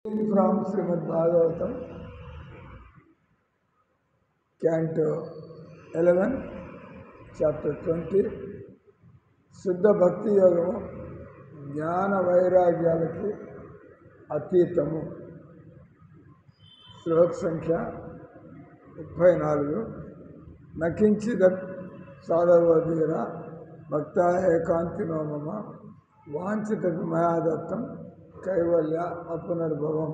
From Srimad Bhagavatam, Canto 11, Chapter 20, Siddha Bhakti Yogamu, Jnana Vairagyalaki Atitamu, Shlok Sankhya 34, Nakinchidat Sadhavadhira, Bhakta Ekantino Mama, Vanchitat Mayadattam, Kaivalya అపునర్భవం.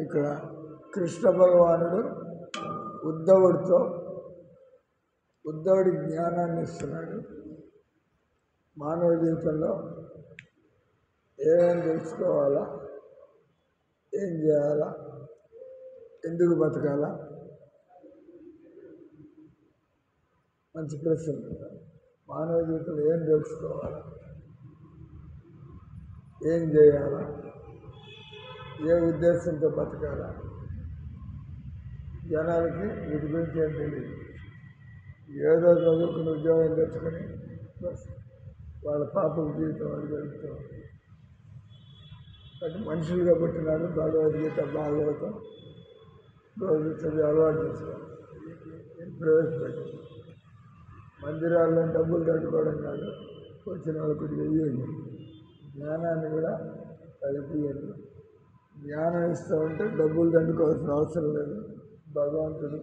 ఇక్కడ కృష్ణ భగవానుడు ఉద్ధవుడికి జ్ఞానాన్ని ఇస్తున్నాడు. మానవ జీవితంలో ఏమేమి తెలుసుకోవాలా, ఏం చేయాలా, ఎందుకు బతకాలా, మంచి ప్రశ్న. మానవ జీవితంలో ఏం తెలుసుకోవాలా, ఏం చేయాలా, ఏ ఉద్దేశంతో బతకాలా, జనాలకి వీటి గురించి ఏం తెలియదు. ఏదో చదువుకుని ఉద్యోగం తెచ్చుకొని వాళ్ళ పాపం జీవితం వాళ్ళు జరుగుతూ అంటే మనుషులుగా పుట్టినాడు. భగవద్గీత భాగవతం రోజు చదివి అలవాటు చేసుకోవాలి. ప్రవేశపెట్టి మందిరాల్లో డబ్బులు తట్టుకోవడం కాదు, వచ్చిన వాళ్ళకి వెయ్యండి, జ్ఞానాన్ని కూడా కలిపియండి. జ్ఞానం ఇస్తూ ఉంటే డబ్బులు దండుకోవాల్సిన అవసరం లేదు. భగవంతుడు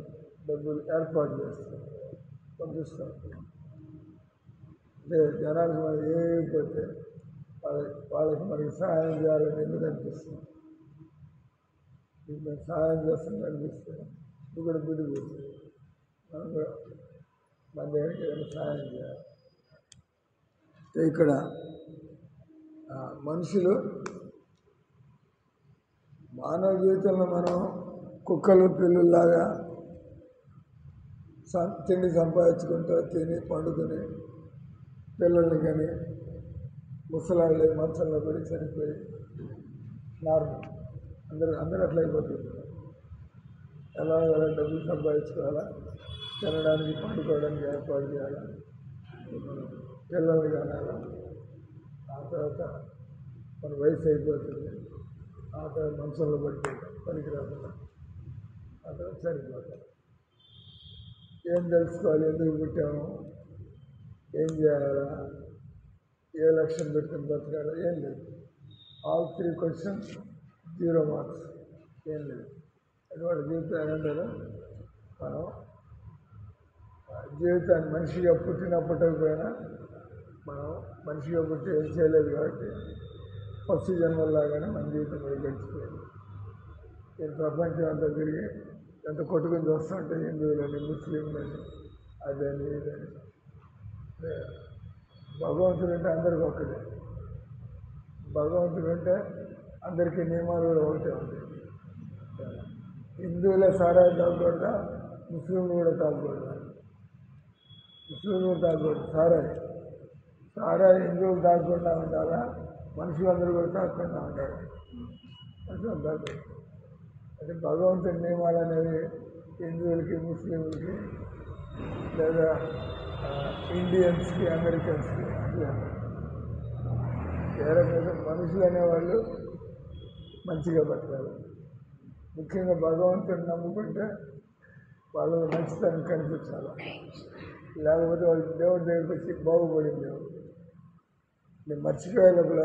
డబ్బులు ఏర్పాటు చేస్తాడు, పంపిస్తాడు. అంటే జనాలకు మనం ఏమైపోతే వాళ్ళకి మనకి సహాయం చేయాలని ఎందుకు అనిపిస్తుంది. మీకు సహాయం చేస్తుంది అనిపిస్తే నువ్వు కూడా బుద్ధి పోతుంది. మనం కూడా మన దగ్గరికి ఏదైనా సహాయం చేయాలి. ఇక్కడ మనుషులు మానవ జీవితంలో మనం కుక్కలు పిల్లుల్లాగా తిండి సంపాదించుకుంటూ తిని పండుకొని పిల్లల్ని కానీ ముసలాళ్ళు మంచంలో పడి చనిపోయి నార్మల్ అందరూ అట్లా అయిపోతుంది. ఎలా డబ్బులు సంపాదించుకోవాలా, తినడానికి పండుకోవడానికి ఏర్పాటు చేయాలా, పిల్లల్ని కానాలా, ఆ తర్వాత మన వయసు అయిపోతుంది, ఆ తర్వాత మంచంలో పడిపోతాం, పనికి రాకుండా ఆ తర్వాత సరిపోతాం. ఏం తెలుసుకోవాలి, ఎందుకు పుట్టాము, ఏం చేయాలా, ఏ లక్ష్యం పెట్టుకుని బతకాలా, ఏం లేదు. ఆల్ 3 questions 0 marks, ఏం లేదు. అటువంటి జీవితం ఏంటంటే మనం జీవితాన్ని మనిషిగా పుట్టినప్పటికైనా మనం మనిషిగా పుట్టి ఏం చేయలేదు కాబట్టి ఫస్ట్ జన్మల్లాగానే మన జీవితం మీద గడిచిపోయింది. నేను ప్రపంచం అంతా తిరిగి ఎంత కొట్టుకుని చూస్తుంటే హిందువులని, ముస్లింలని, అదని ఇదని. భగవంతుడు అంటే అందరికీ ఒక్కటే. భగవంతుడు అంటే అందరికీ నియమాలు కూడా ఒకటే ఉంటాయి. హిందువులే సారాయి తాగకూడదా, ముస్లింలు కూడా తాగకూడదా? ముస్లింలు కూడా తాగకూడదు సారాయి హిందువులు తాగకుండా ఉండాలా, మనుషులందరూ కూడా తాగకుండా ఉండాలి. మనుషులు తాగకూడదు. అంటే భగవంతుని నియమాలు అనేవి హిందువులకి, ముస్లింలకి, లేదా ఇండియన్స్కి, అమెరికన్స్కి అట్లా ఏ రకంగా మనుషులు అనేవాళ్ళు మంచిగా బతకాలి. ముఖ్యంగా భగవంతుని నమ్ముకుంటే వాళ్ళు మంచితనం కనిపించాలి. లేకపోతే వాళ్ళు దేవుడి దగ్గరికి వచ్చి బాగుపడింది దేవుడు. నేను మర్చిపోయే లోపల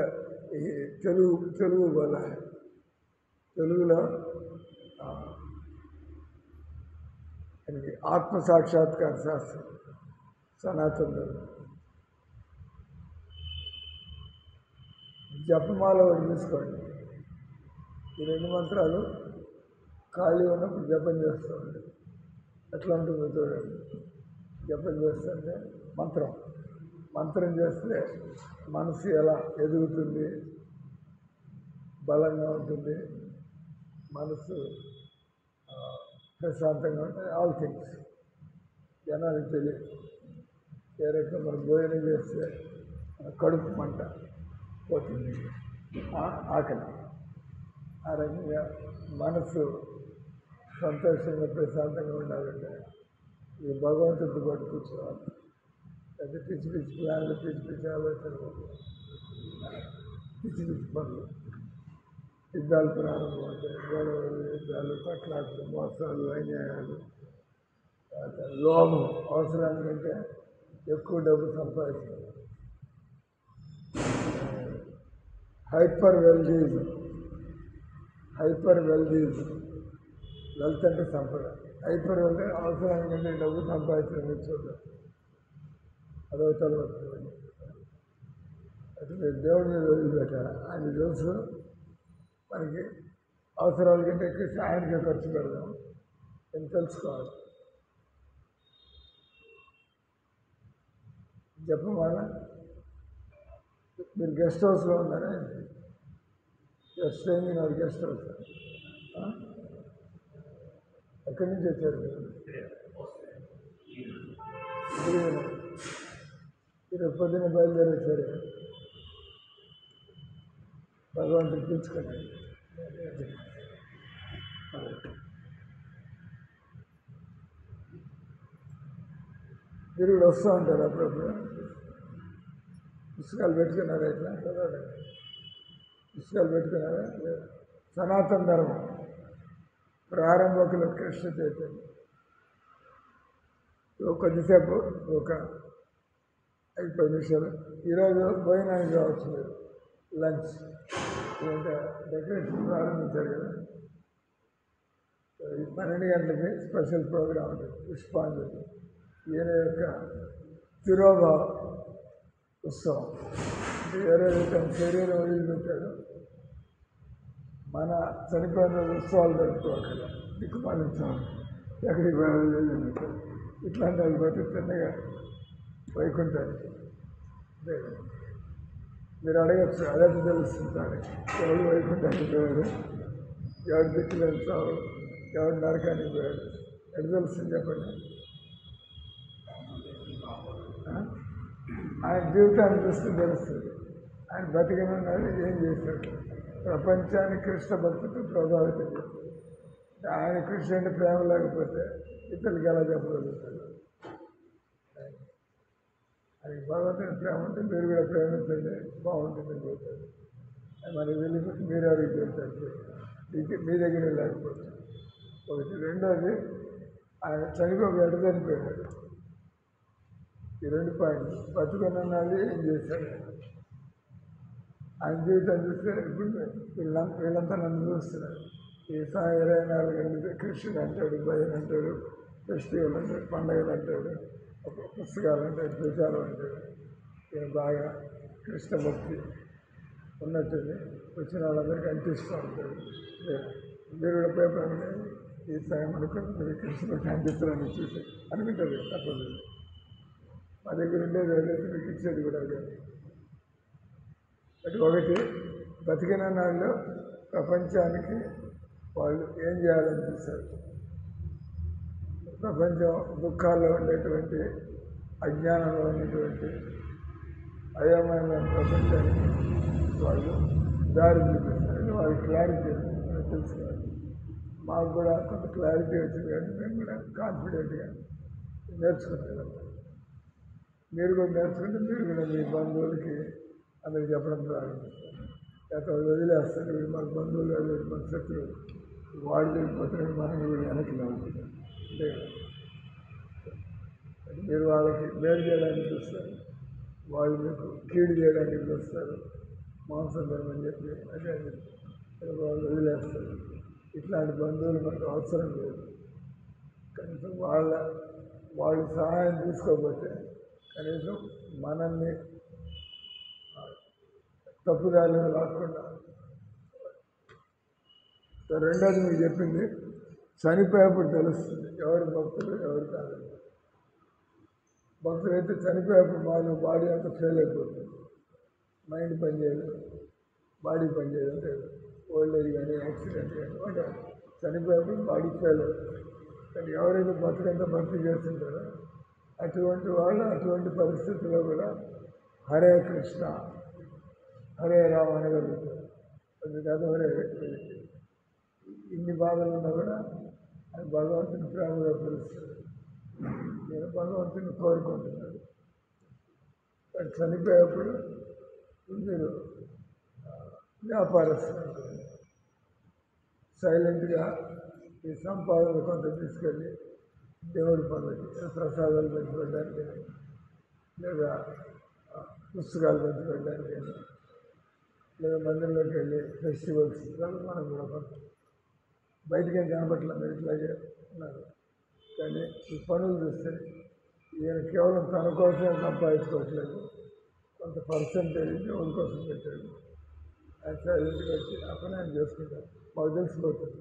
ఈ తెలుగు వల్ల తెలుగులో ఆత్మ సాక్షాత్కార శాస్త్రం సనాతన జపమాల ఒకటి తీసుకోండి. ఈ 2 మంత్రాలు ఖాళీ ఉన్నప్పుడు జపం చేస్తుంది. ఎట్లా ఉంటుందో చూడండి. జపం చేస్తుంటే మంత్రం చేస్తే మనసు ఎలా ఎదుగుతుంది, బలంగా ఉంటుంది, మనసు ప్రశాంతంగా ఉంటుంది. ఆల్ థింగ్స్ జనానికి తెలియదు. ఏ రకంగా మనం భోజనం చేస్తే కడుపు మంట పోతుంది, ఆకలి. ఆ రకంగా మనసు సంతోషంగా ప్రశాంతంగా ఉండాలంటే ఈ భగవంతుడితో పాటు కూర్చోవాలి. పిచ్చి ప్లాన్లు, పిచ్చి ఆలోచనలు పిచ్చి పిచ్చి పనులు, యుద్ధాలు ప్రారంభమవుతాయి, గొడవలు, యుద్ధాలు, కొట్లాటలు, మోసాలు, అన్యాయాలు, లోభం, అవసరానికంటే ఎక్కువ డబ్బు సంపాదించాలి, హైపర్ వెల్దీజం, వెల్త్ అంటే సంపద, హైపర్ వెల్త్ అవసరానికంటే డబ్బు సంపాదించడం చూద్దాం, అదో తలవస్తుంది. అట్లా దేవుడి మీద వదిలిపెట్టాలి. ఆయన తెలుసు మనకి అవసరాల కంటే ఎక్కువ ఆయనకే ఖర్చు పెడదాం అని తెలుసుకోవాలి. చెప్పమాల మీరు గెస్ట్ హౌస్లో ఉన్నారా? Staying in our guest house. ఎక్కడి నుంచి వచ్చారు మీరు? పొద్దున్న బయలుదేరి వచ్చారు. భగవంతుని పిలుచుకోండి. మీరు కూడా వస్తూ ఉంటారు అప్పుడప్పుడు. పుస్తకాలు పెట్టుకున్నారా? ఇట్లా పుస్తకాలు పెట్టుకున్నారా? సనాతన ధర్మం, ప్రారంభకుల కృష్ణ చైతన్యం. కొద్దిసేపు ఒక 5-10 నిమిషాలు ఈరోజు భోజనానికి రావచ్చు. మీరు లంచ్ అంటే డెకరేషన్ ప్రారంభించారు కదా, 12 గంటలకి స్పెషల్ ప్రోగ్రామ్ ఉంటుంది. పుష్పాంజలి ఈయన యొక్క తిరోభావ ఉత్సవం. ఏ రోజు తన శరీరం వదిలిపెట్టాడు, మన చనిపోయిన ఉత్సవాలు జరుపుకోవాలి. దిక్కుమాలించాం, ఎక్కడికి వెళ్ళలేదు. ఇట్లాంటి వాళ్ళు పోతే చిన్నగా వైకుంఠానికి. మీరు అడగచ్చు, అదైతే తెలుస్తుంటారు. ఎవడు వైకుంఠానికి పోయాడు, ఎవడు దిక్కులేని చావు, ఎవడు నరకానికి పోయాడు, ఎటు తెలుస్తుంది చెప్పండి? ఆయన జీవితాన్ని చూస్తే తెలుస్తుంది. ఆయన బతికినన్నాడు, ఏం చేశాడు, ప్రపంచాన్ని కృష్ణ భక్తితో ప్రభావితం చేశాడు. ఆయన కృష్ణ అంటే ప్రేమ లేకపోతే ఇతరులకి ఎలా చెప్పగలుగుతాడు? అది భగవంతుని ప్రేమ ఉంటే మీరు కూడా ప్రేమించండి, బాగుంటుందని చెబుతాడు. మనకి వెళ్ళిపోతే మీరు ఎవరికి చెబుతారు? మీ దగ్గర లేకపోతే ఒకటి. రెండోది, ఆయన చనిపోక ఎడ చనిపోయాడు. ఈ 2 పాయింట్లు. బతుకున్నది ఏం చేశాడు? ఆయన జీవితం చూస్తే ఇప్పుడు వీళ్ళంతా నన్ను చూస్తున్నారు. ఈ 24 గంటలు కృష్ణుడు అంటాడు, భజన అంటాడు, ఫెస్టివల్ అంటాడు, పండుగలు అంటాడు, పుస్తకాలు అంటాడు, ప్రచారం అంటాడు. ఈయన బాగా కృష్ణ భక్తి ఉన్నట్టుంది. వచ్చిన వాళ్ళందరికీ అంటిస్తూ ఉంటాడు. మీరు కూడా పేపర్ ఈ సాయం అనుకుని మీరు కృష్ణ భక్తి అంటిస్తారని చూసి అనుకుంటారు. తప్పదు. మా దగ్గర ఉండేది ఏదైతే మీకు ఇచ్చేది కూడా కానీ. ఒకటి, బతికిన నాళ్ళు ప్రపంచానికి వాళ్ళు ఏం చేయాలని చూశారు. ప్రపంచం దుఃఖాల్లో ఉండేటువంటి, అజ్ఞానంలో ఉన్నటువంటి అయోమయమైన ప్రపంచానికి వాళ్ళు దారి చూపిస్తారు. వాళ్ళు క్లారిటీ తెలుసుకోవాలి. మాకు కూడా కొంత క్లారిటీ వచ్చింది కానీ మేము కూడా కాన్ఫిడెంట్గా నేర్చుకుంటున్నాం. మీరు కూడా నేర్చుకుంటే మీరు కూడా మీ బంధువులకి అందరికి చెప్పడం ప్రారంభిస్తారు. లేకపోతే వదిలేస్తారు. వీళ్ళు మాకు బంధువులు, వీళ్ళు మన శత్రువులు, వాళ్ళు వెళ్ళిపోతారని మనం కూడా వెనక్కి నవ్వుకుంటాం. అంతే కదా. మీరు వాళ్ళకి మేలు చేయడానికి చూస్తారు, వాళ్ళు మీకు కీడు చేయడానికి చూస్తారు. మాంసం ధర్మని చెప్పి అదే వాళ్ళు వదిలేస్తారు. ఇట్లాంటి బంధువులు మనకు అవసరం లేదు. కనీసం వాళ్ళు సహాయం తీసుకోకపోతే కనీసం మనల్ని తప్పుదారిలో లాక్కుండా. రెండోది మీకు చెప్పింది, చనిపోయేప్పుడు తెలుస్తుంది ఎవరు భక్తులు ఎవరు కాదు. భక్తులు అయితే చనిపోయేప్పుడు మాలో బాడీ అంతా ఫెయిల్ అయిపోతుంది. మైండ్ పనిచేయదు, బాడీ పనిచేయదు. అంటే ఓల్డ్ ఏజ్ కానీ యాక్సిడెంట్ కానీ అంటే చనిపోయేప్పుడు బాడీ ఫెయిల్ అవుతుంది. కానీ ఎవరైతే బతుకంతా భక్తి చేస్తుంటారో అటువంటి వాళ్ళు అటువంటి పరిస్థితుల్లో కూడా హరే కృష్ణ హరే రామ అనగలుగుతారు. అందుకని హరే ఇన్ని బాధలు ఉన్నా కూడా అది భగవంతుని ప్రేమగా పిలుస్తుంది. నేను భగవంతుని కోరుకుంటున్నాను. చనిపోయేప్పుడు మీరు వ్యాపారస్తులు సైలెంట్గా ఈ సంపాదన కొంత తీసుకెళ్ళి దేవుడి పనులకి ప్రసాదాలు పెంచుకోవడానికి లేదా పుస్తకాలు పెంచుకోవడానికి లేదా మందిరంలోకి వెళ్ళి ఫెస్టివల్స్ మనం కూడా కొంత బయటికి ఏం కనబట్ల మీరు ఇట్లాగే ఉన్నారు. కానీ ఈ పనులు చూస్తే ఈయన కేవలం తన కోసమే సంపాదించుకోవట్లేదు, కొంత పర్సెంటేజ్ దేవుడి కోసం పెట్టాడు. ఆయన సైలెంట్గా వచ్చి ఆ పని ఆయన చేసుకుంటారు. మాకు తెలిసిపోతుంది.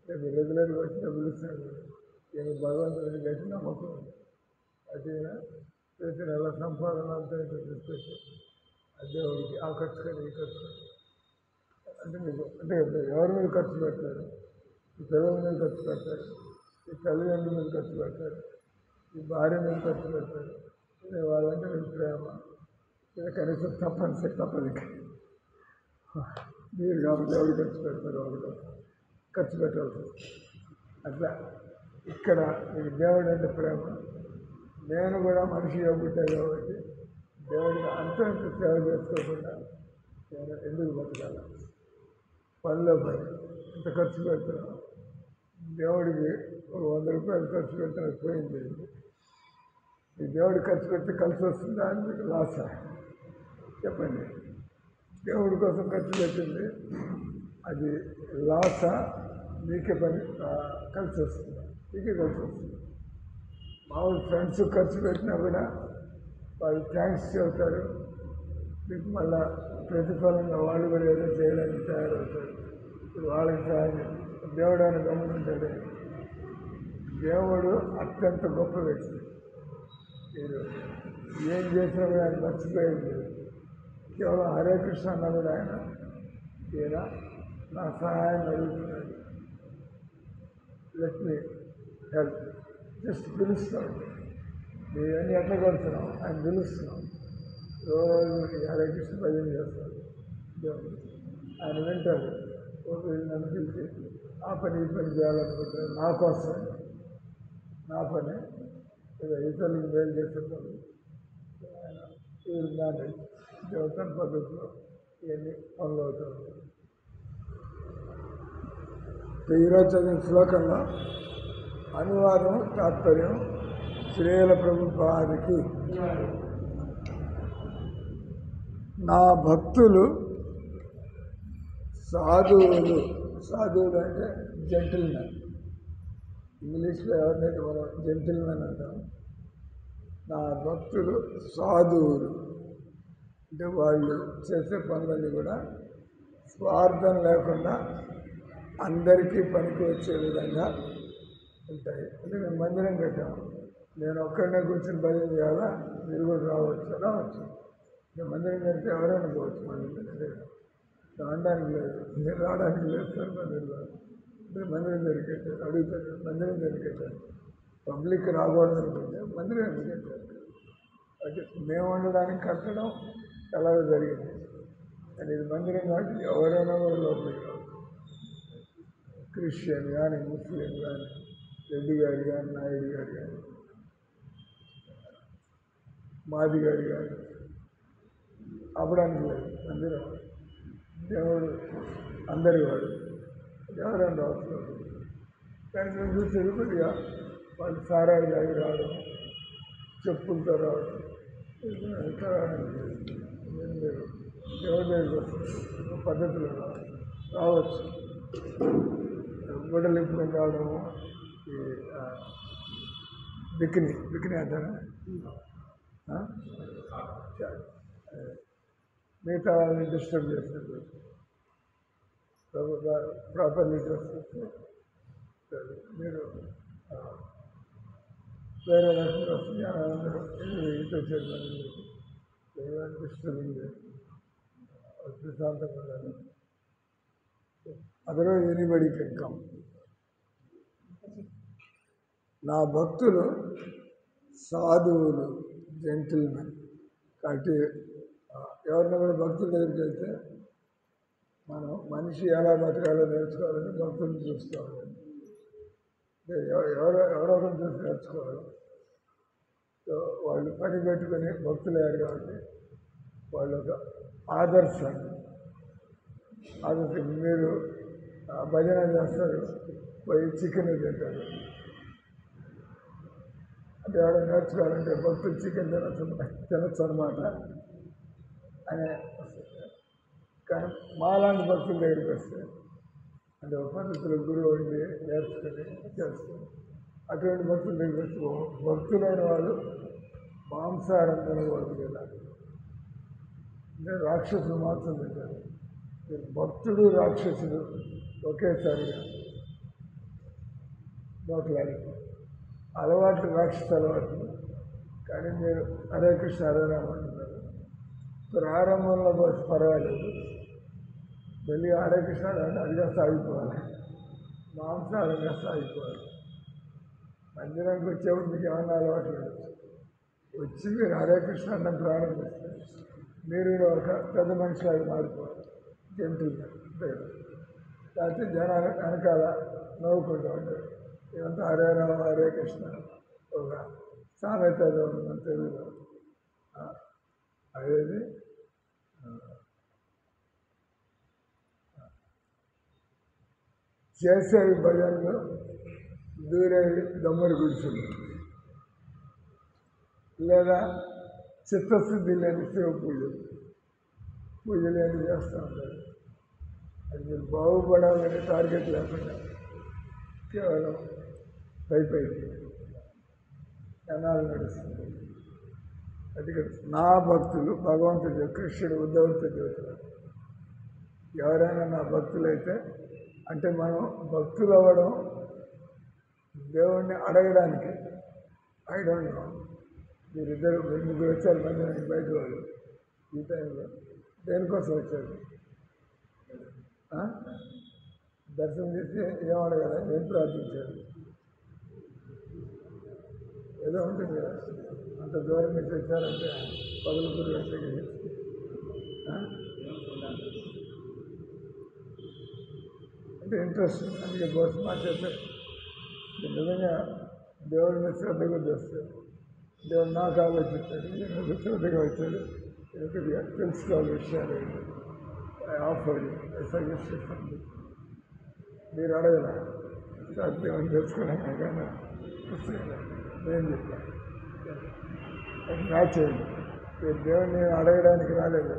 రేపు రెగ్యులర్గా వచ్చి డబ్బులు ఇస్తాడు. ఈయన భగవంతుడిని గట్టి నమ్మకం ఉంది. అది ప్రతి నెల సంపాదన అంతా తీసుకొచ్చి ఆ దేవుడికి ఆ ఖర్చు కానీ ఈ ఖర్చు అంటే మీకు అంటే ఎవరి మీద ఖర్చు పెడతారు? ఈ పిల్లల మీద ఖర్చు పెడతారు, ఈ తల్లిదండ్రుల మీద ఖర్చు పెడతారు, ఈ భార్య మీద ఖర్చు పెడతారు. వాళ్ళంటే మీకు ప్రేమ, ఇది కనీసం తప్పదు మీరు కాబట్టి ఎవరు ఖర్చు పెడతారు, వాళ్ళు ఖర్చు పెట్టాల్సి అట్లా ఇక్కడ మీకు దేవుడు అంటే ప్రేమ. నేను కూడా మనిషి పుట్టాను కాబట్టి దేవుడికి అంత సేవ చేసుకోకుండా నేను ఎందుకు బతకాల? పనిలో పని ఎంత ఖర్చు పెడుతున్నాను, దేవుడికి 100 రూపాయలు ఖర్చు పెడితే పోయింది. ఈ దేవుడి ఖర్చు పెడితే కలిసి వస్తుందా అని మీకు లాసా చెప్పండి? దేవుడి కోసం ఖర్చు పెట్టింది అది లాసా మీకే పని కలిసి వస్తుందా? మీకే కలిసి వస్తుంది. మామూలు ఫ్రెండ్స్ ఖర్చు పెట్టినా కూడా వాళ్ళు థ్యాంక్స్ చెబుతారు, మీకు మళ్ళా ప్రతిఫలంగా వాళ్ళు కూడా ఏదో చేయడానికి తయారవుతారు. ఇప్పుడు వాళ్ళకి సహాయం దేవుడు అని గమనించాడు. దేవుడు అత్యంత గొప్ప వ్యక్తి. మీరు ఏం చేసినా కూడా ఆయన మర్చిపోయేది లేదు. కేవలం హరే కృష్ణ అన్న కూడా ఆయన ఈయన నా సహాయం అడుగుతున్నాడు, లెట్ మీ హెల్ప్, జస్ట్ పిలుస్తాడు. మేమన్నీ ఎట్లా కొడుతున్నాం, ఆయన పిలుస్తున్నాం. రోజు హరే కృష్ణ భజన చేస్తాడు దేవుడు, ఆయన వింటాడు. నన్ను పిలిచి ఆ పని ఈ పని చేయాలనుకుంటారు నా కోసం, నా పని ఇతరులకు మేలు చేసే పనులు ఆయన ఈ దాన్ని దేవతన పద్ధతిలో ఇవన్నీ పనులు అవుతారు. ఈరోజు చదివిన శ్లోకంలో అనువాదం తాత్పర్యం శ్రీల ప్రభుపాదికి నా భక్తులు సాధువులు, సాధువులు అంటే జెంటిల్మెన్. ఇంగ్లీష్లో ఎవరినైతే మనం జెంటిల్మెన్ అంటాం, నా భక్తులు సాధువులు అంటే వాళ్ళు చేసే పనులన్నీ కూడా స్వార్థం లేకుండా అందరికీ పనికి వచ్చే విధంగా ఉంటాయి. అంటే మేము మందిరం కట్టాము, నేను ఒక్కడనే కూర్చొని భజన చేయాలా, మీరు కూడా రావచ్చు. మేము మందిరం కడితే ఎవరైనా పోవచ్చు, మందిరం రావడానికి లేదు, మీరు రావడానికి లేదు సార్. మందిరం జరిగేటారు అడుగుతారు, మందిరం జరిగేటారు. పబ్లిక్ రాకూడదు అనుకుంటే మందిరం ఎందుకు కట్టారు? అంటే మేము ఉండడానికి కట్టడం ఎలాగో జరిగింది. కానీ ఇది మందిరం కాబట్టి ఎవరైనా కూడా లోపలికి రావచ్చు. క్రిస్టియన్ కానీ, ముస్లిం కానీ, రెడ్డి గారు కానీ, నాయుడు గారు కానీ, మాది గారు కానీ అవ్వడానికి లేదు. మందిరం దేవుడు అందరి వాడు, ఎవరైనా అవసరం. కానీ మేము చూసేది కొద్దిగా వాళ్ళు సారాయి తాగి రావడం, చెప్పులతో రావడం, మీరు దేవుడి దగ్గరికి వస్తారు పద్ధతిలో రావచ్చు. గుడ్డలు ఇప్పుకొని రావడము, ఈ బికినీ అంటారా, మిగతా వాళ్ళని డిస్టర్బ్ చేసినట్టు ప్రాపర్లీ డ్రెస్ చేస్తే మీరు వేరే రకంగా వస్తుంది. అందరూ ఇటు వచ్చేది డిస్టర్బింగ్ ప్రశాంతంగా ఉండాలి. అదరో ఎనీబడి కెన్ కమ్. నా భక్తులు సాధువులు, జెంటిల్మెన్. కాబట్టి ఎవరిని కూడా భక్తుల దగ్గరికి వెళ్తే మనం మనిషి ఎలా బతకాలో నేర్చుకోవాలని భక్తులను చూసుకోవాలి. ఎవరో ఒకరిని చూసి నేర్చుకోవాలి. సో వాళ్ళు పని పెట్టుకొని భక్తులయ్యారు కాబట్టి వాళ్ళు ఒక ఆదర్శాన్ని అది మీరు భజన చేస్తారు, పోయి చికెన్ తింటారు. అంటే ఎవడో నేర్చుకోవాలంటే భక్తులు చికెన్ తినచ్చు అనమాట అనే. కానీ మాలాంటి భక్తుల దగ్గరికి వస్తే అంటే ఒక పద్ధతిలో గురువు ఉండి నేర్చుకుని చేస్తారు. అటువంటి భక్తుల దగ్గరికి వస్తే భక్తులైన వాళ్ళు మాంసాహారం తినకూడదు కదా, అంటే రాక్షసులు మాంసం తింటారు. భక్తుడు రాక్షసుడు ఒకేసారిగా నోట్లాడి అలవాట్లు రాక్షస అలవాట్లు. కానీ మీరు హరే కృష్ణ హరే రామ అంటున్నారు. ప్రారంభంలో పోతే పర్వాలేదు, వెళ్ళి హరే కృష్ణ అంటే అదిగా సాగిపోవాలి, మాంసాహారంగా సాగిపోవాలి. మందిరానికి వచ్చేప్పుడు మీకు ఏమన్నా అలవాట్లు వచ్చి మీరు హరే కృష్ణ అన్నం ప్రారంభిస్తే మీరు ఒక పెద్ద మనిషిలాగా మారిపోవాలి, జంతువుగా. లేకపోతే జనాలు వెనకాల నవ్వుకుంటూ ఉంటారు, ఇదంతా హరే రామ హరే కృష్ణ. ఒక సామెత మన తెలుగులో అదేది చేసేవి భజనలు, దూరేవి దమ్మడి గుడిసెలు, లేదా చిత్తశుద్ధి లేని శివ పూజలు ఏమి చేస్తూ ఉంటారు. అది మీరు బాగుపడాలనే టార్గెట్ లేకుండా కేవలం పైకి జనాలు నడుస్తుంది. అది నా భక్తులు భగవంతుడు కృష్ణుడు ఉద్ధవుడితో చెబుతున్నారు. ఎవరైనా నా భక్తులైతే, అంటే మనం భక్తులు అవ్వడం దేవుణ్ణి అడగడానికి. ఐ డోంట్ నో, మీరు ముగ్గురు వచ్చారు మందిరానికి బయట వాళ్ళు ఈ టైంలో దేనికోసం వచ్చారు? దర్శనం చేసి ఏం అడగదా, ఏం ప్రార్థించారు? ఏదో ఉంటుంది కదా, అంత దూరం నుంచి వచ్చారంటే పగలపూరి వెంటనే అంటే ఇంట్రెస్ట్. అందుకే బోస్ మాట్లాడతారు. నిజంగా దేవుడి మీద శ్రద్ధ కొద్ది వస్తారు. దేవుడు నాకు ఆలోచించాడు, నేను శ్రద్ధగా వచ్చాడు, కొద్దిగా తెలుసుకోవాలి విషయాలు. ఆఫర్ సజెషన్ మీరు అడగరా దేవుని తెలుసుకోవడానికి కానీ నేను చెప్పాను. అది మ్యాచ్ అయ్యింది. మీరు దేవుడిని అడగడానికి రాలేదు,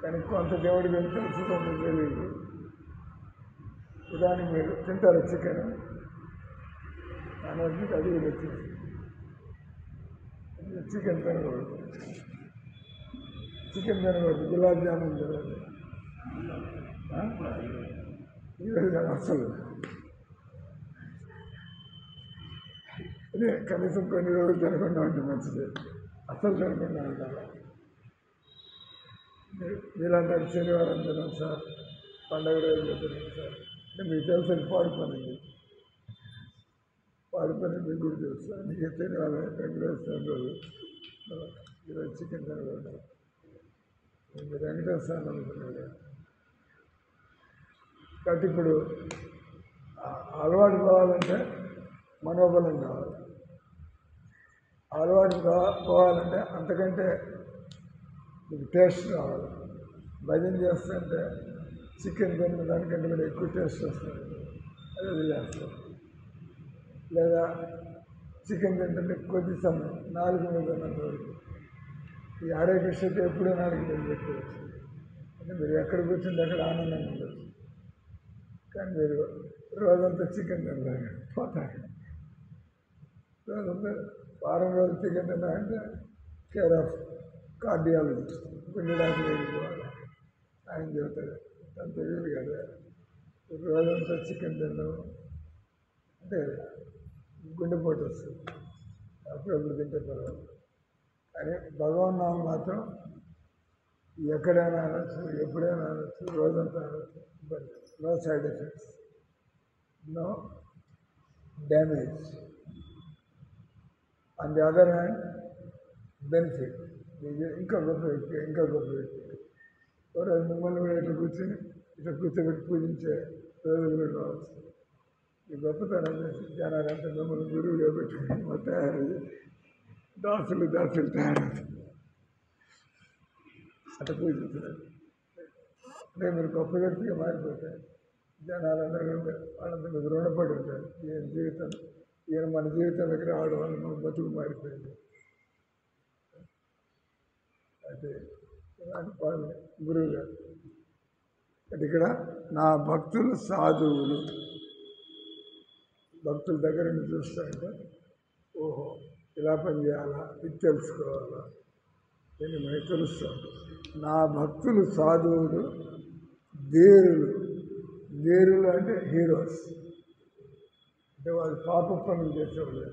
కానీ కొంత దేవుడి గురించి తెలుసు, కొంత తెలియదు. ఉదాహరణకి మీరు తింటారు చికెన్, దాని అది వచ్చేసి చికెన్ తినకూడదు, గులాబ్ జామున్ తినదు, అసలు అదే కనీసం కొన్ని రోజులు తినకుండా ఉంటే మంచిది. అసలు తినకుండా ఉంటారు. మీలాంటి శనివారం తినం సార్, పండగ రోజులు తినం సార్ అంటే మీకు తెలుసు పాడుపడింది. మీకు కూడా తెలుసు. మీకు శనివారం వెంకటేశ్వర రోజు ఈరోజు చికెన్ తినకూడదు. మీరు వెంకటేశ్వర అనుకున్నాడు. కాబట్టి ఇప్పుడు అలవాటు కావాలంటే మనోబలం కావాలి. అలవాటు పోవాలంటే అంతకంటే మీకు టేస్ట్ కావాలి. భజన చేస్తుంటే చికెన్ తిన్న దానికంటే కూడా ఎక్కువ టేస్ట్ వస్తుంది, అది వదిలేస్తాం. లేదా చికెన్ తింటుంటే కొద్ది సమయం 4 మీద ఉన్నంత వరకు ఈ హరే కృష్ణతో ఎప్పుడూ 4 మీద పెట్టుకోవచ్చు. అంటే మీరు ఎక్కడ కూర్చుంటే అక్కడ ఆనందంగా ఉండొచ్చు. కానీ మీరు రోజంతా చికెన్ తినలేరు, పోతారు. రోజంతా వారం రోజులు చికెన్ తిన్నారంటే కేర్ ఆఫ్ కార్డియాలజిస్ట్, గుండె డాక్టర్ వెళ్ళిపోవాలి. ఆయన చెబుతాడు అంత వీలు కదా. రోజంతా చికెన్ తినడం అంటే గుండెపోటు వస్తుంది. అప్పుడప్పుడు తింటే పర్వాలేదు. కానీ భగవన్నామం మాత్రం ఎక్కడైనా అనొచ్చు, ఎప్పుడైనా అనొచ్చు, రోజంతా అనొచ్చు. But no side effects, no damage. On the other hand benefit. ఇంకా గొప్ప వ్యక్తి ఎవరైనా మిమ్మల్ని కూడా ఇట్లా కూర్చోబెట్టి పూజించే రోజులు కూడా రావచ్చు. ఈ గొప్పతనం చేసి జనాలంటే మిమ్మల్ని గురువుగా పెట్టుకుని తయారు దాసులు తయారవుతుంది. అట్లా పూజించలేదు. అంటే మీరు గొప్ప వ్యక్తిగా మారిపోతే జనాలందరూ వాళ్ళంతా మీకు రుణపడి ఉంటారు. ఈయన జీవితం ఈయన మన జీవితంలోకి రావడం వల్ల మన బతుకు మారిపోయింది. అయితే ఇలాంటి వాళ్ళు గురువు గారు అంటే ఇక్కడ నా భక్తులు సాధువులు, భక్తుల దగ్గర నుంచి చూస్తారంటే ఓహో ఇలా పని చేయాలా, ఇది తెలుసుకోవాలా, దీన్ని మనకి తెలుస్తాం. నా భక్తులు సాధువులు ధీరులు. ధీరులు అంటే హీరోస్, అంటే వాళ్ళు పాప పనులు చేసేవాళ్ళు.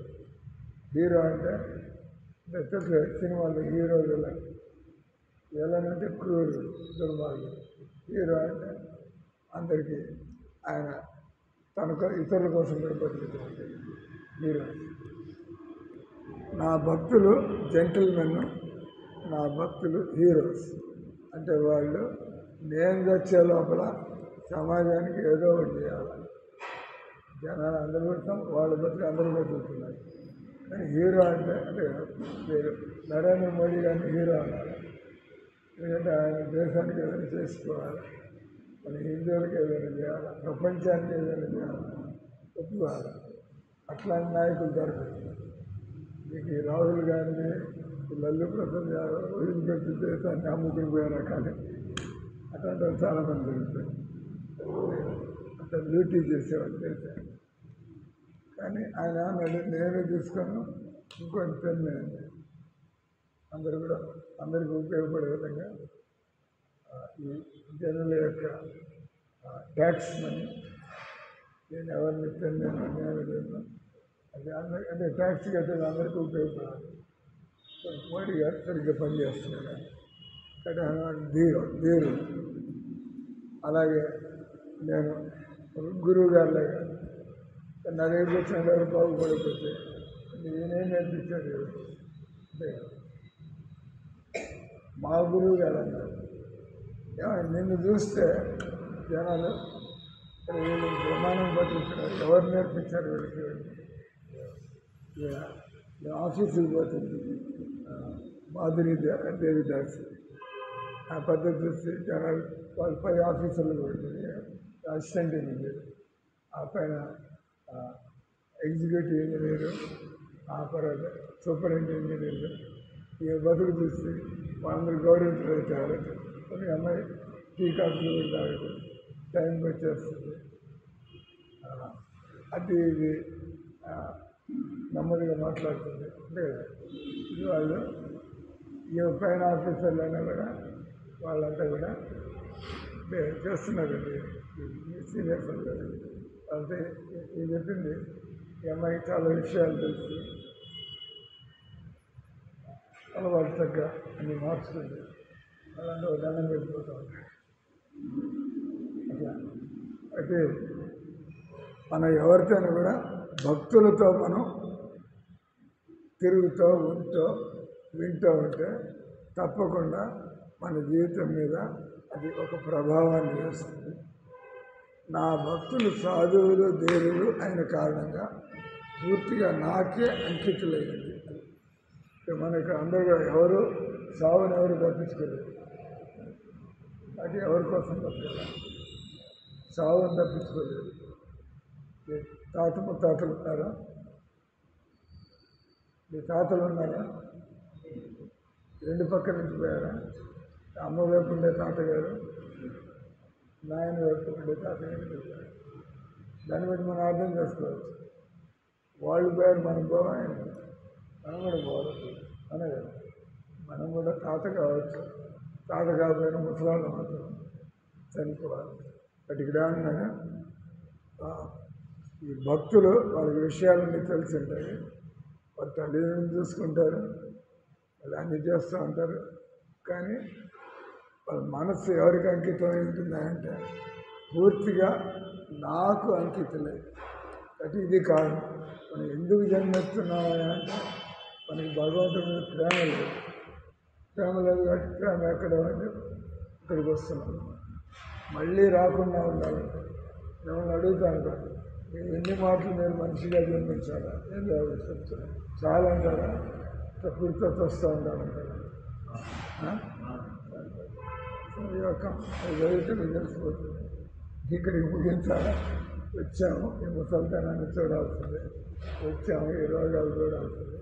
హీరో అంటే సినిమాలో హీరోలు ఎలానంటే క్రూరులు, దుర్మార్గులు. హీరో అంటే అందరికీ ఆయన ఇతరుల కోసం కూడా బతుకుతుంది హీరో. నా భక్తులు జెంటిల్మెన్, నా భక్తులు హీరోస్. అంటే వాళ్ళు నేను వచ్చే లోపల సమాజానికి ఏదో ఒకటి చేయాలి. జనాలు అందరూ పెడతాం, వాళ్ళ బతుకు అందరూ బతుకుతున్నారు. కానీ హీరో అంటే మీరు నరేంద్ర మోడీ గారిని హీరో అన్నారు. ఎందుకంటే ఆయన దేశానికి ఏదైనా చేసుకోవాలి, మన హిందువులకి ఏదైనా చేయాలి, ప్రపంచానికి ఏదైనా చేయాలి, ఒప్పుకోవాలి. అట్లాంటి నాయకులు దొరకదు. మీకు ఈ రాహుల్ గాంధీ, లల్లు ప్రసాద్ యాదవ్ వదిలిపెట్టి దేశాన్ని అమ్ముకుని పోయారా, కానీ అట్లాంటి వాళ్ళు చాలామంది దొరుకుతారు. అట్లా డ్యూటీ చేసేవాళ్ళు దేశాన్ని. కానీ ఆయన అన్నాడు నేను తీసుకొని ఇంకొంచెం పెన్ను అందరికీ ఉపయోగపడే విధంగా ఈ జనుల యొక్క ట్యాక్స్ మనీ నేను ఎవరిని పెన్ను నేను అది అంటే ట్యాక్స్ కట్టేది అందరికీ ఉపయోగపడాలి. మోడీ గారు సరిగ్గా పనిచేస్తున్నాడు. అంటే ధీరు. అలాగే నేను గురువు గారిలాగా నా దగ్గరికి వచ్చిన వారు బాగుపడిపోతే నేనేం నేర్పించాడు అంటే మా గురువు గారు అన్నారు, నిన్ను చూస్తే జనాలు వీళ్ళు ప్రమాణం పట్టించారు, ఎవరు నేర్పించారు వీళ్ళకి? ఆఫీసుకి పోతుంది మాధురి దేవిదాస్, ఆ పద్ధతి చూస్తే జనాలు వాళ్ళు పై ఆఫీసర్లు పెడుతుంది, అసిస్టెంట్ ఇంజనీర్, ఆ పైన ఎగ్జిక్యూటివ్ ఇంజనీరు, ఆ తర్వాత సూపరింటెండెంట్ ఇంజనీర్లు. ఈ బతుకు చూసి వాళ్ళందరూ గౌరవించగలుగుతారు. కొన్ని అమ్మాయి టీ కాఫీలు కూడా తాగదు, టైంకి వచ్చేస్తుంది. అది ఇది నెమ్మదిగా మాట్లాడుతుంది. అంటే వాళ్ళు ఈ పైన ఆఫీసర్లు అయినా కూడా వాళ్ళంతా కూడా చేస్తున్నారండి సీనియర్స్ అంటారు. అంటే ఇది చెప్పింది ఈ అమ్మాయికి చాలా విషయాలు తెలుసు, అలవాటు తగ్గ అన్ని మార్చుకుంది. అలాంటి ఒక దండం పెట్టిపోతూ ఉంటాయి. అట్లా అయితే మనం ఎవరితోనూ కూడా భక్తులతో మనం తిరుగుతూ వింటూ ఉంటే తప్పకుండా మన జీవితం మీద అది ఒక ప్రభావాన్ని వేస్తుంది. నా భక్తులు సాధువులు ధీరులు అయిన కారణంగా పూర్తిగా నాకే అంకితులయ్యింది. మనకి అందరూ ఎవరు సావుని ఎవరు తప్పించుకోలేదు. అది ఎవరి కోసం తప్పలేదు, సావుని తప్పించుకోలేదు. తాత ముత్తాతలు ఉన్నారా? మీ తాతలు ఉన్నారా? రెండు పక్కల నుంచి పోయారా? అమ్మ వైపు ఉండే తాతగారు, నాయన వైపు ఉండే తాతగారు. దాన్ని బట్టి మనం అర్థం చేసుకోవచ్చు. వాళ్ళు పోయారు, మనం పోవాలి, మనం కూడా పోవాలి. అనగా మనం కూడా తాత కావచ్చు, తాత కాకపోయినా ముసలాళ్ళు మాత్రం చనిపోవాలి. బట్ ఇక్కడ ఏమన్నాగా ఈ భక్తులు వాళ్ళకి విషయాలన్నీ తెలిసి ఉంటాయి. వాళ్ళ తల్లిదండ్రులను చూసుకుంటారు, వాళ్ళు అన్నీ చేస్తూ ఉంటారు. కానీ వాళ్ళ మనస్సు ఎవరికి అంకితం ఉంటుందంటే పూర్తిగా నాకు అంకితులే. అంటే ఇది కాదు, మనం ఎందుకు జన్మెత్తున్నామని అంటే మనకి భగవంతుడి మీద ప్రేమ లేదు కాబట్టి ప్రేమ ఎక్కడ అంటే ఇక్కడికి వస్తున్నాం. మళ్ళీ రాకుండా ఉండాలంటే మిమ్మల్ని అడుగుతాను కాదు, ఎన్ని మాటలు మీరు మనిషిగా జన్మించాలా, ఏం ఆలోచించాలి, చాలా అంటారా, ప్రకృతితో వస్తూ ఉండాలంటారా? ఈ యొక్క చదివితే మీకు తెలిసిపోతుంది. ఇక్కడికి ముగించాలా, వచ్చాము ఈ ముసల్తనాన్ని చూడాల్సిందే, వచ్చాము ఈ రోగాలు చూడాల్సిందే,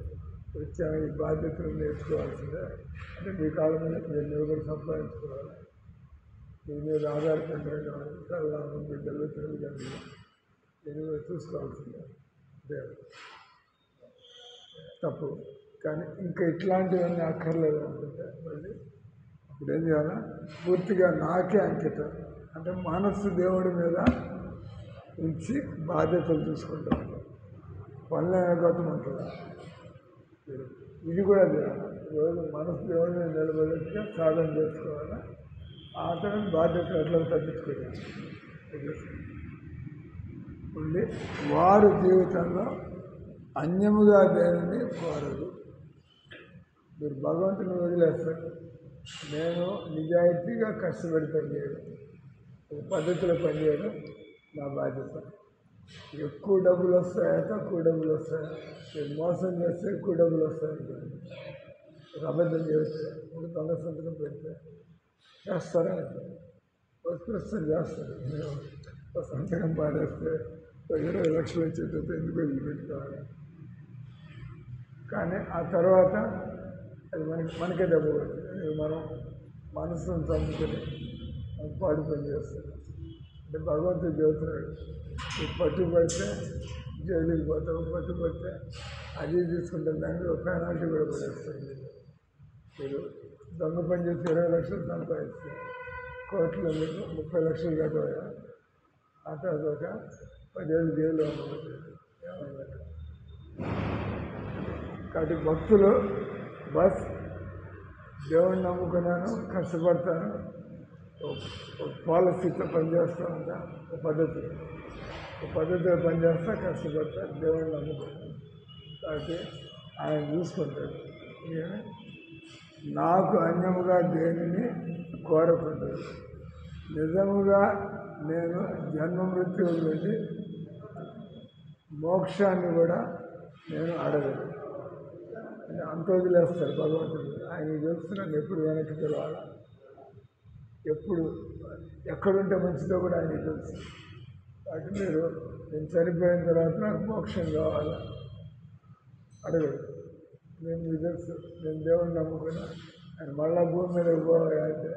వచ్చాము ఈ బాధ్యతలు నేర్చుకోవాల్సిందే. అంటే మీ కాలం మీద మీరు నిలబడి సంపాదించుకోవాలి, మీ మీద ఆధారపడి కావాలి, చల్లాము బిడ్డలు తల్లిదండ్రులు దీని మీద చూసుకోవాల్సిందే. దేవుడు తప్పు. కానీ ఇంకా ఇట్లాంటివన్నీ అక్కర్లేదు అనుకుంటే మళ్ళీ ఇప్పుడు ఏం చేయాలా, పూర్తిగా నాకే అంకితం. అంటే మనస్సు దేవుడి మీద ఉంచి బాధ్యతలు చూసుకుంటాం. పనులు గొప్పమంటారా, ఇది కూడా చేయాలి. రోజు మనసు దేవుడి మీద నిలబడిగా సాధన చేసుకోవాలా. ఆ తర్వాత బాధ్యతలు ఎట్లా తగ్గించుకోవాలి. ఉండి వారు జీవితంలో అన్యముగా దేనిని కోరదు. మీరు భగవంతుని వదిలేస్తారు. నేను నిజాయితీగా కష్టపడి పనిచేయడం, ఒక పద్ధతిలో పనిచేయడం నా బాధ్యత. ఎక్కువ డబ్బులు వస్తాయా తక్కువ డబ్బులు వస్తాయా, మీరు మోసం చేస్తే ఎక్కువ డబ్బులు వస్తాయంటారు. ఒక అబద్ధం చేస్తే, ఒక దొంగ సంతకం పెడితే చేస్తారా అంటారు. ప్రస్తుతం చేస్తారు. ఒక సంతకం పాడేస్తే 20 లక్షలు వచ్చేటట్టు ఎందుకు వదిలిపెట్టుకోవాలి. కానీ ఆ తర్వాత అది మనకే దెబ్బ పడుతుంది. మనం మనసును చంపుకొని పాడు పని చేస్తున్నాం. అంటే భగవంతుడు చెబుతున్నాడు, నువ్వు పట్టుబడితే జైలుకి పోతావు, పట్టుబడితే అది తీసుకుంటారు, దానికి ఒక పెనాల్టీ కూడా పడేస్తుంది. మీరు దొంగ పని చేసి 20 లక్షలు సంపాదిస్తే కోర్టులో మీకు 30 లక్షలు కట్టవా, ఆ తర్వాత 10 ఏళ్ళు జైలు ఏమన్నట్టు. కాబట్టి భక్తులు బస్ దేవుడిని నమ్ముకున్నాను, కష్టపడతాను, ఒక పాలసీతో పనిచేస్తూ ఉంటా, ఒక పద్ధతిలో పనిచేస్తా, కష్టపడతా, దేవుడిని నమ్ముకున్నాను. కాబట్టి ఆయన చూసుకుంటాడు. నాకు అన్యముగా దేనిని కోరకుండా నిజముగా నేను జన్మ మృత్యువుల నుండి మోక్షాన్ని కూడా నేను అడగను. అంత వదిలేస్తాడు భగవంతుడు. ఆయన తెలుస్తున్నాను ఎప్పుడు వెనక్కి తెలవాలా, ఎప్పుడు ఎక్కడుంటే మంచిదో కూడా ఆయనకి తెలుసు. కాబట్టి నేను చనిపోయిన తర్వాత నాకు మోక్షం కావాలా అడగడు. నేను మీకు తెలుసు, నేను దేవుడిని నమ్ముకున్నా, ఆయన మళ్ళా భూమి మీదకి పోవాలంటే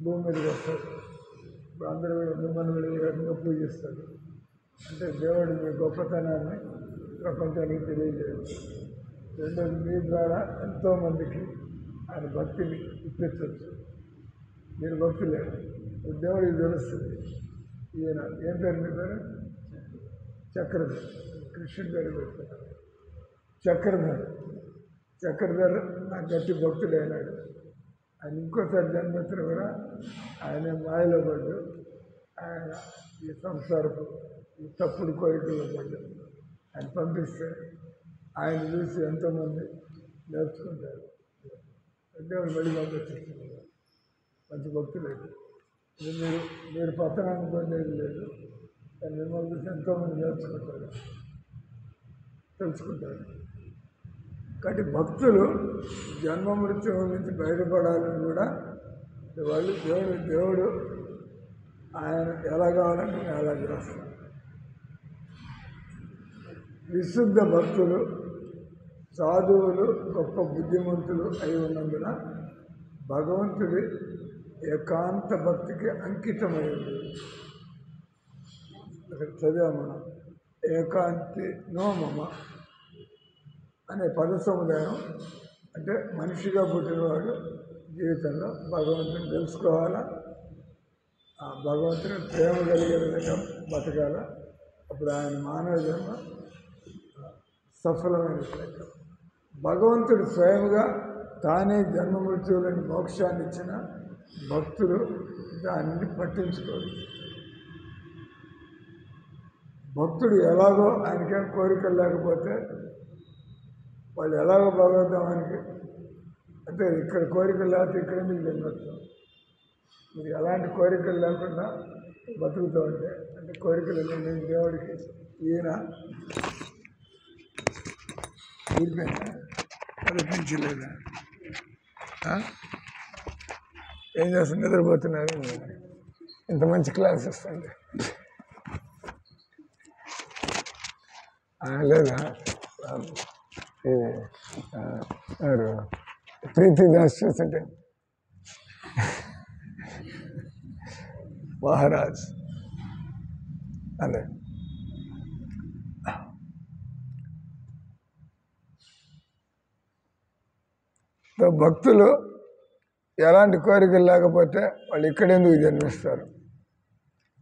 భూమి మీదకి వస్తాడు. ఇప్పుడు అందరూ కూడా మిమ్మల్ని కూడా ఈ రకంగా పూజిస్తారు. అంటే దేవుడు మీ గొప్పతనాన్ని ప్రపంచానికి తెలియజేయచ్చు. రెండోది, మీ ద్వారా ఎంతోమందికి ఆయన భక్తిని ఇప్పించవచ్చు. మీరు భక్తి లేదు, దేవుడికి తెలుస్తుంది. ఈయన ఏం పేరు మీ పేరు? చక్రధర్. కృష్ణుడి పేరు పెడతారు చక్రధర్ నాకు గట్టి భక్తుడు అయినాడు. ఆయన ఇంకోసారి జన్మెత్తిన కూడా ఆయన మాయలో పడ్డు, ఆయన ఈ సంసారపు ఈ తప్పుడు కోరికల్లో పడ్డు. ఆయన పంపిస్తే ఆయన చూసి ఎంతోమంది నేర్చుకుంటారు. దేవుడు మళ్ళీ పంపించేస్తున్నారు. మంచి భక్తులేదు. మీరు పతనాన్ని పొందేది లేదు, కానీ మిమ్మల్ని చూసి ఎంతోమంది నేర్చుకుంటారు, తెలుసుకుంటారు. కాబట్టి భక్తులు జన్మ మృత్యువుల నుంచి బయటపడాలని కూడా వాళ్ళు దేవుడు ఆయన ఎలా కావాలంటే నేను అలా చేస్తాను. విశుద్ధ భక్తులు సాధువులు గొప్ప బుద్ధిమంతులు అయి ఉన్నందున భగవంతుడి ఏకాంత భక్తికి అంకితమైంది. అక్కడ చదివా మనం, ఏకాంతి నో మమ అనే పద సముదాయం. అంటే మనిషిగా పుట్టినవాడు జీవితంలో భగవంతుని తెలుసుకోవాలా, ఆ భగవంతుని ప్రేమ కలిగే విధంగా బతకాల. అప్పుడు ఆయన మానవ జన్మ సఫలమైనట్లయితే. భగవంతుడు స్వయంగా తానే జన్మ మృత్యువులని మోక్షాన్ని ఇచ్చిన భక్తులు దానిని పట్టించుకోరు. భక్తుడు ఎలాగో ఆయనకేం కోరికలు లేకపోతే వాళ్ళు ఎలాగో భగవద్ధామానికి, అంటే ఇక్కడ కోరికలు లేకపోతే ఇక్కడ మీకు జన్మొస్తాం. మీరు ఎలాంటి కోరికలు లేకుండా బతుకుతూ ఉంటే, అంటే కోరికలు లేని దేవుడికి ఈయన ఊరిపోయినా కనిపించలేదా? ఏం చేస్తారు? నిద్రపోతున్నారు. ఇంత మంచి క్లాస్ ఇస్తుంది. లేదా ఇది ప్రీతి దాస్ చూస్తుంటే మహారాజ్ అదే భక్తులు ఎలాంటి కోరికలు లేకపోతే వాళ్ళు ఇక్కడెందుకు జన్మిస్తారు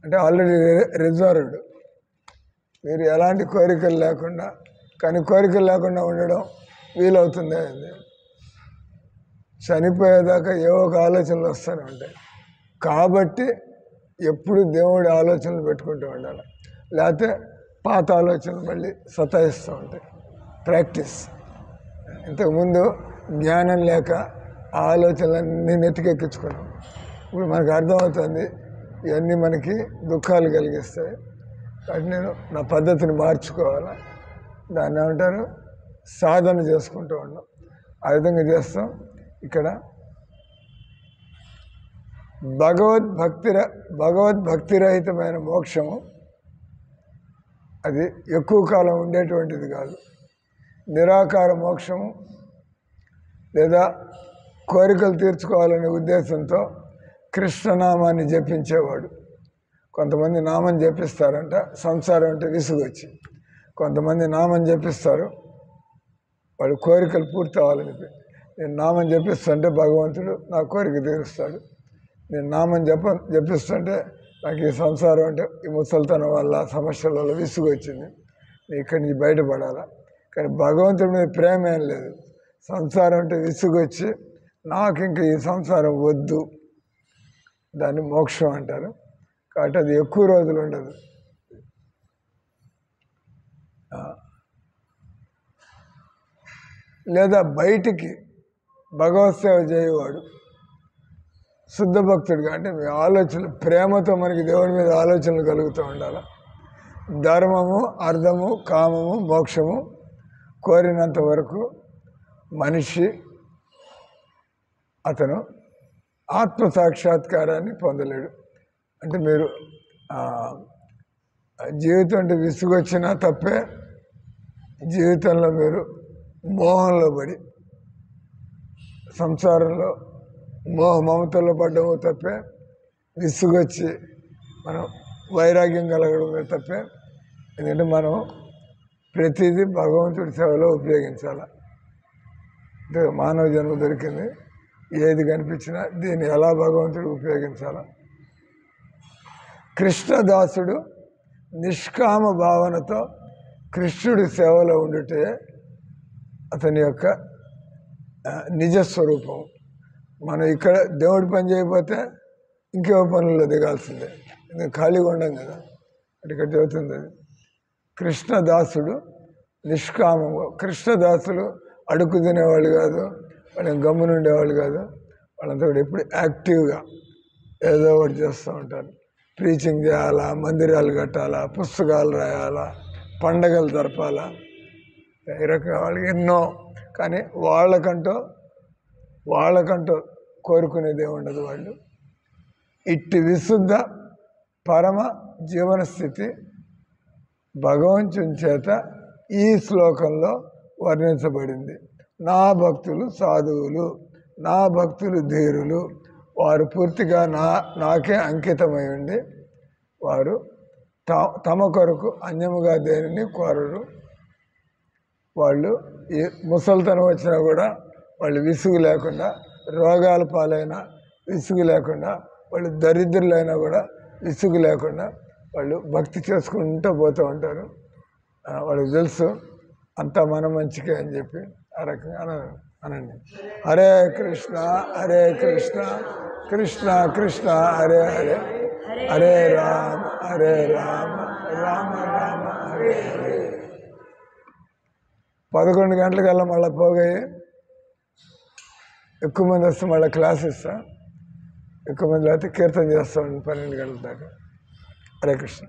అంటే ఆల్రెడీ రిజర్వ్డ్. మీరు ఎలాంటి కోరికలు లేకుండా, కానీ కోరికలు లేకుండా ఉండడం వీలవుతుందే. చనిపోయేదాకా ఏవో ఒక ఆలోచనలు వస్తూనే ఉంటాయి. కాబట్టి ఎప్పుడు దేవుడి ఆలోచనలు పెట్టుకుంటూ ఉండాలి. లేకపోతే పాత ఆలోచనలు మళ్ళీ సతాయిస్తూ ఉంటాయి. ప్రాక్టీస్. ఇంతకుముందు జ్ఞానం లేక ఆ ఆలోచనలన్నీ నెత్తికెక్కించుకున్నాం. ఇప్పుడు మనకు అర్థమవుతుంది ఇవన్నీ మనకి దుఃఖాలు కలిగిస్తాయి. కాబట్టి నేను నా పద్ధతిని మార్చుకోవాలా. దాన్ని ఏమంటారు? సాధన చేసుకుంటూ ఉన్నాం. ఆ విధంగా చేస్తాం. ఇక్కడ భగవద్భక్తిరహితమైన మోక్షము అది ఎక్కువ కాలం ఉండేటువంటిది కాదు. నిరాకార మోక్షము లేదా కోరికలు తీర్చుకోవాలనే ఉద్దేశంతో కృష్ణనామాన్ని జపించేవాడు. కొంతమంది నామం జపిస్తారంట సంసారం అంటే విసుగొచ్చి. కొంతమంది నామం జపిస్తారు వాడు కోరికలు పూర్తి అవ్వాలని. నేను నామం జపిస్తుంటే భగవంతుడు నా కోరిక తీరుస్తాడు. నేను నామం జపిస్తుంటే నాకు ఈ సంసారం అంటే ఈ ముసలితనం వల్ల సమస్యల వల్ల విసుగు వచ్చింది, నేను ఇక్కడి నుంచి బయటపడాలా. కానీ భగవంతుడి మీద ప్రేమ ఏం లేదు. సంసారం అంటే విసుగు వచ్చి నాకు ఇంక ఈ సంసారం వద్దు, దాన్ని మోక్షం అంటారు. కాబట్టి అది ఎక్కువ రోజులు ఉండదు. లేదా బయటికి భగవత్ సేవ చేయవాడు శుద్ధ భక్తుడిగా, అంటే మీ ఆలోచనలు ప్రేమతో మనకి దేవుడి మీద ఆలోచనలు కలుగుతూ ఉండాలి. ధర్మము, అర్థము, కామము, మోక్షము కోరినంత వరకు మనిషి అతను ఆత్మసాక్షాత్కారాన్ని పొందలేడు. అంటే మీరు జీవితం అంటే విసుగొచ్చినా తప్పే, జీవితంలో మీరు మోహంలో పడి సంసారంలో మమతలో పడ్డము తప్పే, విసుగొచ్చి మనం వైరాగ్యం కలగడమే తప్పే. ఎందుకంటే మనం ప్రతిదీ భగవంతుడి సేవలో ఉపయోగించాలి. అంటే మానవ జన్మ దొరికింది, ఏది కనిపించినా దీన్ని ఎలా భగవంతుడు ఉపయోగించాలి. కృష్ణదాసుడు నిష్కామ భావనతో కృష్ణుడి సేవలో ఉండుటే అతని యొక్క నిజస్వరూపం. మనం ఇక్కడ దేవుడి పని చేయకపోతే ఇంకేవో పనుల్లో దిగాల్సిందే, ఖాళీగా ఉండం కదా. అంటే ఇక్కడ చెబుతుంది అది. కృష్ణదాసుడు నిష్కామంగా, కృష్ణదాసులు అడుగు తినేవాళ్ళు కాదు, వాళ్ళని గమ్మున ఉండేవాళ్ళు కాదు. వాళ్ళంతా కూడా ఎప్పుడు యాక్టివ్గా ఏదో ఒకటి చేస్తూ ఉంటారు. ప్రీచింగ్ చేయాలా, మందిరాలు కట్టాలా, పుస్తకాలు రాయాలా, పండగలు జరపాలా, ఈ రకంగా వాళ్ళకి ఎన్నో. కానీ వాళ్ళకంటూ కోరుకునేది ఉండదు. వాళ్ళు ఇట్టి విశుద్ధ పరమ జీవన స్థితి భగవంతుని చేత ఈ శ్లోకంలో వర్ణించబడింది. నా భక్తులు సాధువులు, నా భక్తులు ధీరులు, వారు పూర్తిగా నాకే అంకితమై ఉండి వారు తమ కొరకు అన్యముగా దేనిని కోరరు. వాళ్ళు ఈ ముసలితనం వచ్చినా కూడా వాళ్ళు విసుగు లేకుండా, రోగాల పాలైనా విసుగు లేకుండా, వాళ్ళు దరిద్రులైనా కూడా విసుగు లేకుండా వాళ్ళు భక్తి చేసుకుంటూ పోతూ ఉంటారు. వాళ్ళకి తెలుసు అంతా మన మంచికే అని చెప్పి ఆ రకంగా అనండి. హరే కృష్ణ హరే కృష్ణ కృష్ణ కృష్ణ హరే హరే, హరే రామ హరే రామ రామ రామ హరే హరే. 11 గంటలకల్లా మళ్ళీ పోగాయి. ఎక్కువ మంది వస్తే మళ్ళీ క్లాస్ ఇస్తా, ఎక్కువ మంది అయితే కీర్తన చేస్తాను 12 గంటల దాకా. హరే కృష్ణ.